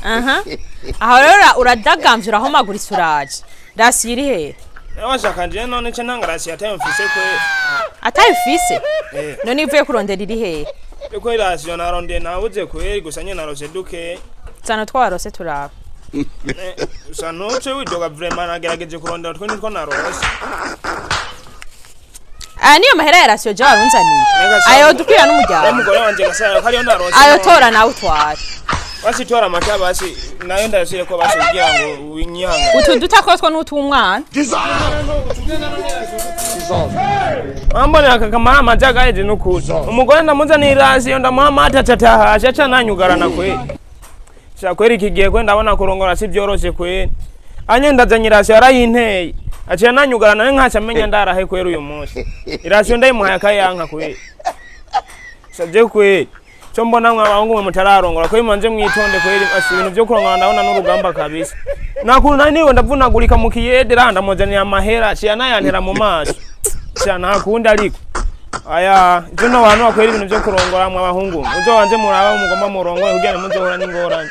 aha aho rero uradagamvye aho magurisa uraje rasiyo iri he washaka nje none cyo ntanga rasiyo atayumfise kwe atayifise none ivuye kurondera iri he ko rasiyo naronde nabuze kwe gusa nye narose duke Sana twarose turaba sanoce widoga vraiment nagerageje kurondera twe nitwo narose niyo mahera ya rasiyo je warunzaniye ayo dupira n'umuryango umugore wanje gasaya kari yo narose ayo tora nawe utwara basi tora amata basi nayo ndasire ko basi ugira ngo winyanga utu dutakotwa n'utumwana ambone akakamara amajaga eje nukuza umugore ndamuzanira rasiyo ndamuha amata tatahasha aca nanyugarana kwe shakweri kigiye kwe ndabona kurongora si byoroshe kwe anye ndazanye rasiyo arayinteye aciye nanyugarana nkaca menya ndarahe kwera uyu munsi irasiyo ndayimuhaye akayanka kwe savye kwe cyo mbona mwabahungu mwe mutararongora ko imanje mwitonde kweri asi ibintu byo kurongora ndabona n'urugamba kabisa nakuru niwe ndavunagurika mu kiyedera ndamuzaniye amahera ciya nayantera mu maso cyana hakunda ariko aya ivyo no bantu bakwera ibintu byo kurongora mwabahungu uzo wanje muraba umugomba murongo kugira ngo muzohora n'ingorane